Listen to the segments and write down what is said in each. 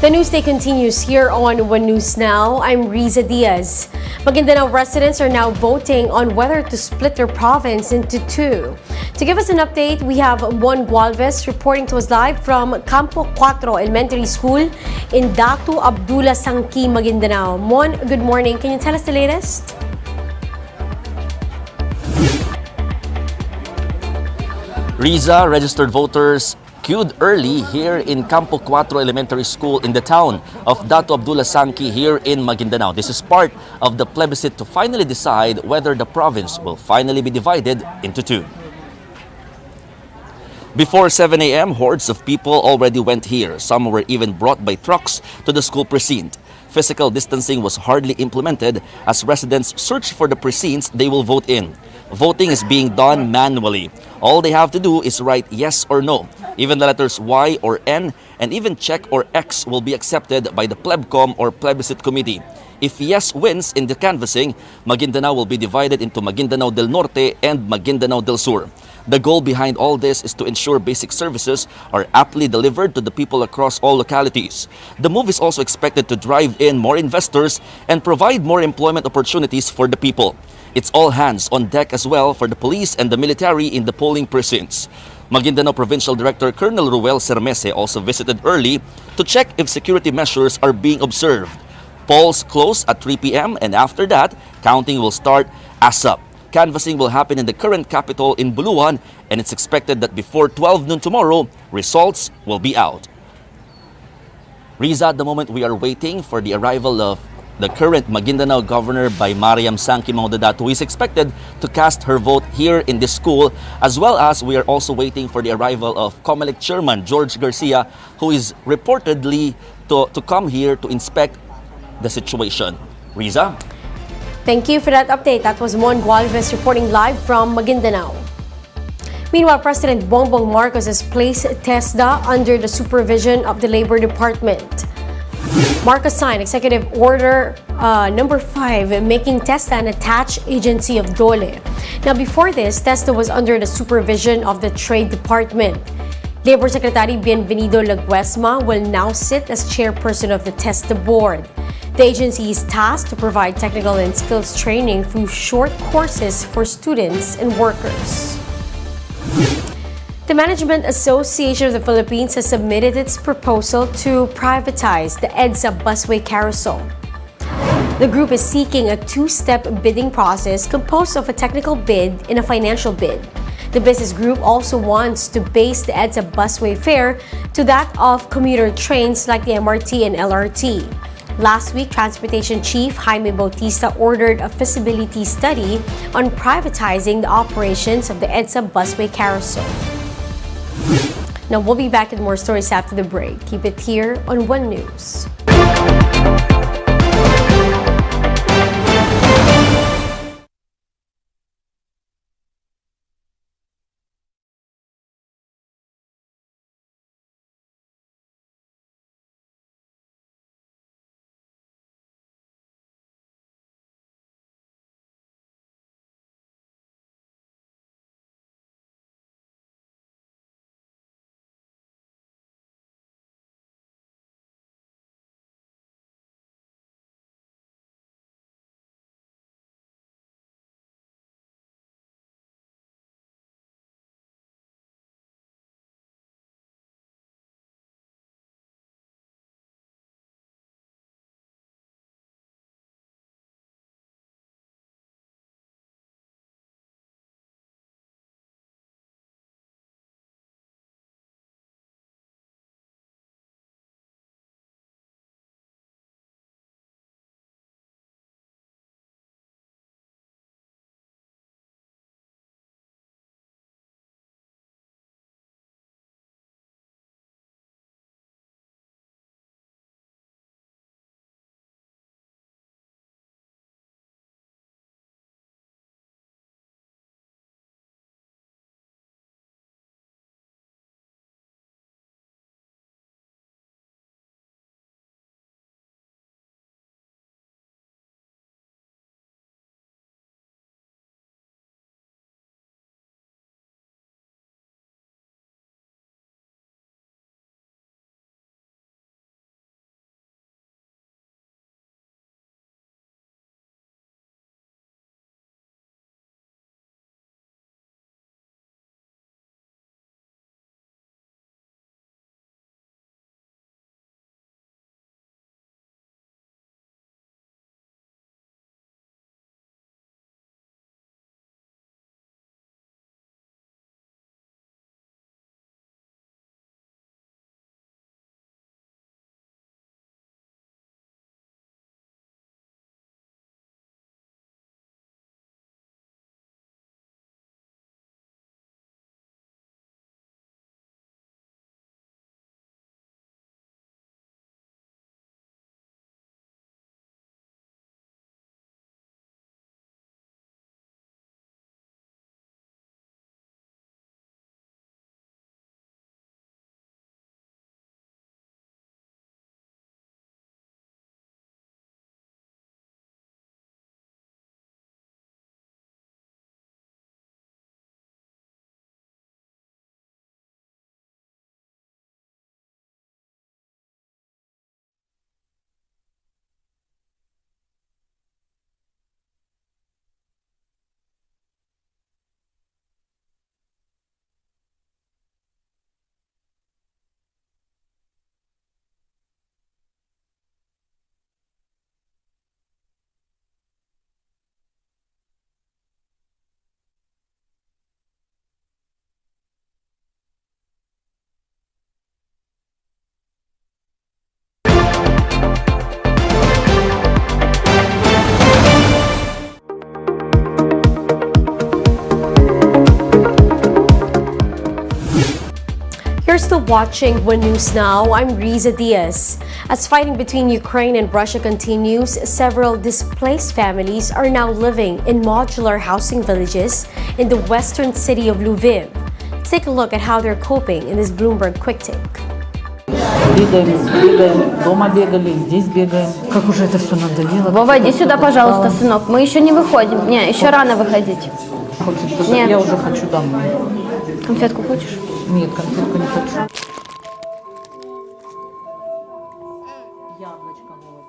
The newsday continues here on One News Now. I'm Riza Diaz. Maguindanao residents are now voting on whether to split their province into two. To give us an update, we have Mon Gualvez reporting to us live from Campo 4 Elementary School in Datu Abdullah Sangki, Maguindanao. Mon, good morning. Can you tell us the latest? Riza, registered voters queued early here in Campo 4 Elementary School in the town of Datu Abdullah Sangki here in Maguindanao. This is part of the plebiscite to finally decide whether the province will finally be divided into two. Before 7 a.m., hordes of people already went here. Some were even brought by trucks to the school precinct. Physical distancing was hardly implemented as residents search for the precincts they will vote in. Voting is being done manually. All they have to do is write yes or no. Even the letters Y or N and even check or X will be accepted by the plebcom or plebiscite committee. If yes wins in the canvassing, Maguindanao will be divided into Maguindanao del Norte and Maguindanao del Sur. The goal behind all this is to ensure basic services are aptly delivered to the people across all localities. The move is also expected to drive in more investors and provide more employment opportunities for the people. It's all hands on deck as well for the police and the military in the polling precincts. Maguindanao Provincial Director Colonel Ruel Sermese also visited early to check if security measures are being observed. Polls close at 3 p.m. and after that, counting will start ASAP. Canvassing will happen in the current capital in Buluan, and it's expected that before 12 noon tomorrow, results will be out. Riza, at the moment we are waiting for the arrival of the current Maguindanao Governor by Mariam Sangki Maudadato, who is expected to cast her vote here in this school, as well as we are also waiting for the arrival of COMELEC Chairman George Garcia, who is reportedly to come here to inspect the situation. Riza? Thank you for that update. That was Mon Gualvez reporting live from Maguindanao. Meanwhile, President Bongbong Marcos has placed TESDA under the supervision of the Labor Department. Marcos signed Executive Order number 5, making TESDA an attached agency of DOLE. Now, before this, TESDA was under the supervision of the Trade Department. Labor Secretary Bienvenido Laguesma will now sit as chairperson of the TESDA board. The agency is tasked to provide technical and skills training through short courses for students and workers. The Management Association of the Philippines has submitted its proposal to privatize the EDSA busway carousel. The group is seeking a two-step bidding process composed of a technical bid and a financial bid. The business group also wants to base the EDSA busway fare to that of commuter trains like the MRT and LRT. Last week, Transportation Chief Jaime Bautista ordered a feasibility study on privatizing the operations of the EDSA busway carousel. Now, we'll be back with more stories after the break. Keep it here on One News. You're still watching One News Now. I'm Riza Diaz. As fighting between Ukraine and Russia continues, several displaced families are now living in modular housing villages in the western city of Lviv. Let's take a look at how they're coping in this Bloomberg Quick Take. Бегаем, дома бегали, здесь бегаем. Как уже это все надоело. Вова, иди сюда, пожалуйста, сынок. Мы еще не выходим. Не, еще рано выходить. Нет. Я уже хочу домой. Конфетку хочешь? Нет, конфетку не хочу. Яблочко было.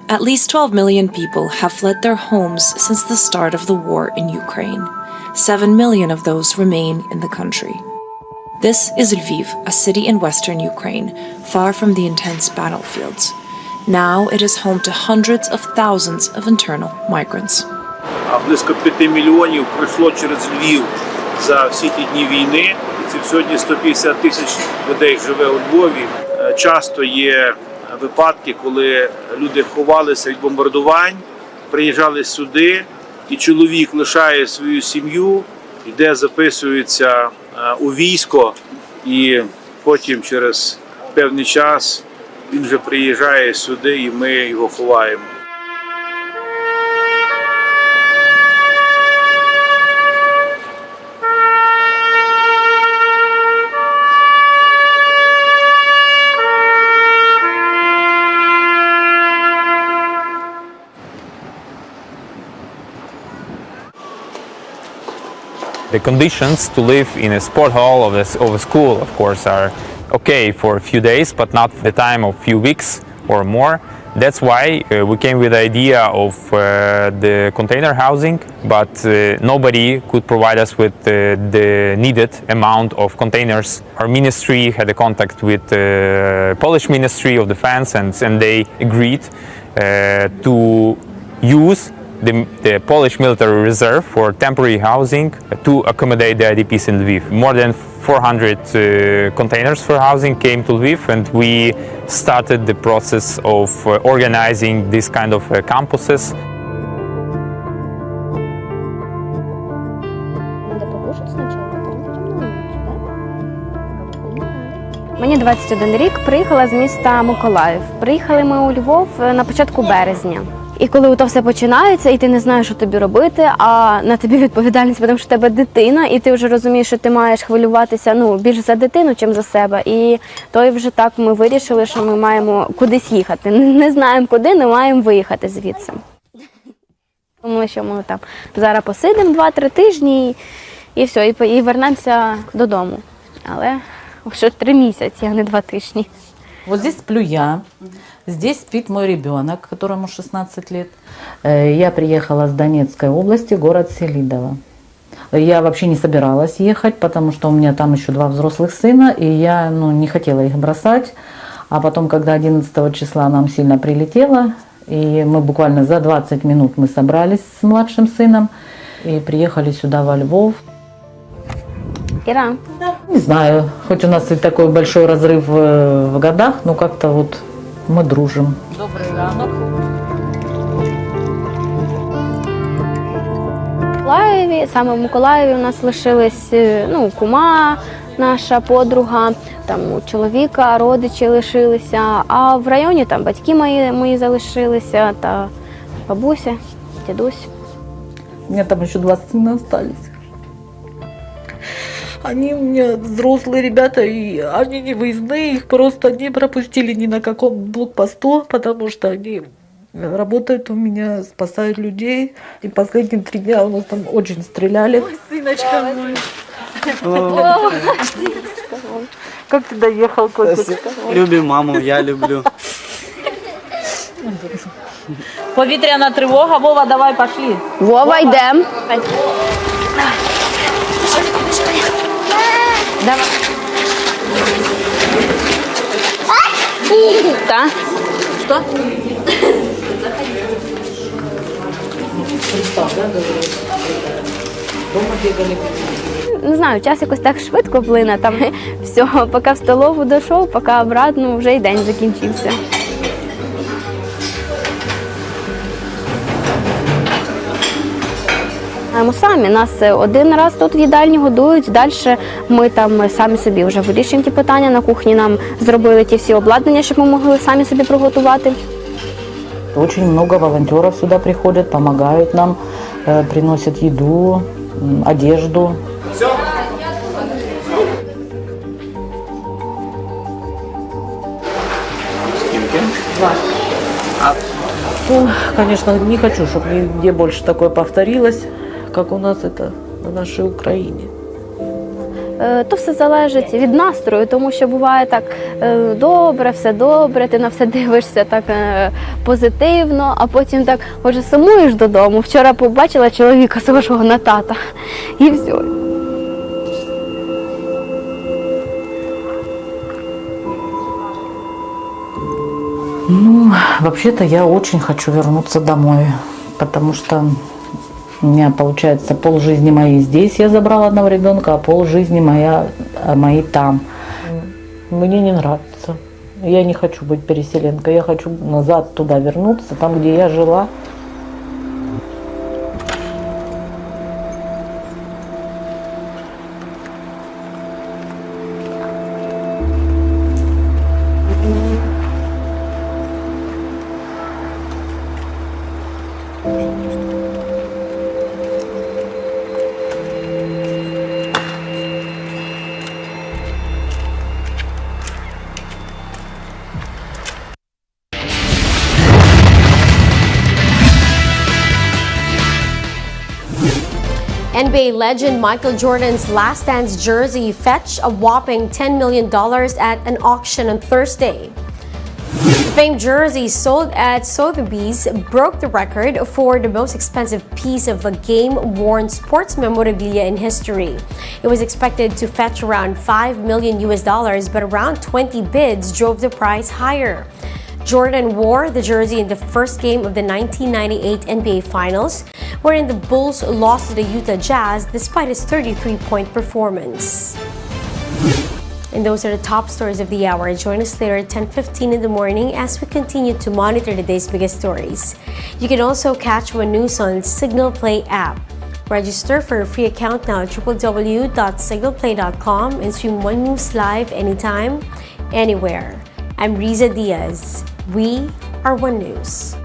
At least 12 million people have fled their homes since the start of the war in Ukraine. 7 million of those remain in the country. This is Lviv, a city in western Ukraine, far from the intense battlefields. Now it is home to hundreds of thousands of internal migrants. Близько 5 мільйонів пройшло через Львів за всі ті дні війни. Сьогодні 150 тисяч людей живе у Львові. Часто є випадки, коли люди ховалися від бомбардувань, приїжджали сюди, і чоловік лишає свою сім'ю, йде, записується у військо, і потім через певний час він вже приїжджає сюди, і ми його ховаємо. The conditions to live in a sport hall of a school, of course, are okay for a few days, but not the time of few weeks or more. That's why we came with the idea of the container housing, but nobody could provide us with the needed amount of containers. Our ministry had a contact with the Polish Ministry of Defense, and they agreed to use the Polish military reserve for temporary housing to accommodate the IDPs in Lviv. More than 400 containers for housing came to Lviv, and we started the process of organizing this kind of campuses. Мені 21 рік, приїхала з міста Миколаїв. Приїхали ми у Львов на початку березня. І коли то все починається, і ти не знаєш, що тобі робити, а на тобі відповідальність, тому що в тебе дитина, і ти вже розумієш, що ти маєш хвилюватися більш за дитину, чим за себе. І то вже так ми вирішили, що ми маємо кудись їхати. Не знаємо куди, але маємо виїхати звідси. Тому що ми там зараз посидимо 2-3 тижні і все, і вернемося додому. Але вже 3 місяці, а не 2 тижні. Вот здесь сплю я, здесь спит мой ребенок, которому 16 лет. Я приехала с Донецкой области, город Селидово. Я вообще не собиралась ехать, потому что у меня там еще 2 взрослых сына, и я не хотела их бросать. А потом, когда 11 числа нам сильно прилетело, и мы буквально за 20 минут мы собрались с младшим сыном и приехали сюда, во Львов. Іра. Не знаю, хоть у нас и такой большой разрыв в годах, но как-то вот мы дружим. Добрый ранок. Саме в Миколаєві у нас лишились кума, наша подруга, там у чоловіка родичі лишилися, а в районі там батьки мої залишилися, та бабуся, дідусь. У меня там еще 2 сына остались. Они у меня взрослые ребята, и они не выездные, их просто не пропустили ни на каком блокпосту, потому что они работают у меня, спасают людей. И последние 3 дня у нас там очень стреляли. Ой, сыночка мой. Как ты доехал, котик? Любим маму, я люблю. Повітряна тривога. Вова, давай, пошли. Вова, йдем. Давай. Да? Что? Не знаю, час якось так швидко плине, там все, поки в столову дійшов, поки обратно, вже й день закінчився. купляємо самі. Нас один раз тут в їдальні годують, далі ми там самі собі вже вирішуємо ті питання. На кухні нам зробили ті всі обладнання, щоб ми могли самі собі приготувати. Очень много волонтеров сюда приходят, помогают нам, приносят еду, одежду. Ну, конечно, не хочу, чтобы нигде больше такое повторилось, как у нас это на нашей Украине. То все залежить від настрою, тому що буває так добре, все добре, ти на все дивишся так позитивно, а потім так вже сумуєш додому. Вчора побачила чоловіка схожого на тата і все. Ну, вообще-то я очень хочу вернуться домой, потому что у меня, получается, полжизни моей здесь я забрала одного ребенка, а полжизни моей там. Мне не нравится. Я не хочу быть переселенкой, я хочу назад туда вернуться, там, где я жила. NBA legend Michael Jordan's Last Dance jersey fetched a whopping $10 million at an auction on Thursday. The famed jersey sold at Sotheby's broke the record for the most expensive piece of a game-worn sports memorabilia in history. It was expected to fetch around $5 million, but around 20 bids drove the price higher. Jordan wore the jersey in the first game of the 1998 NBA Finals, wherein the Bulls lost to the Utah Jazz despite his 33-point performance. And those are the top stories of the hour. Join us later at 10:15 in the morning as we continue to monitor the day's biggest stories. You can also catch One News on Signal Play app. Register for a free account now at www.signalplay.com and stream One News live anytime, anywhere. I'm Riza Diaz. We are One News.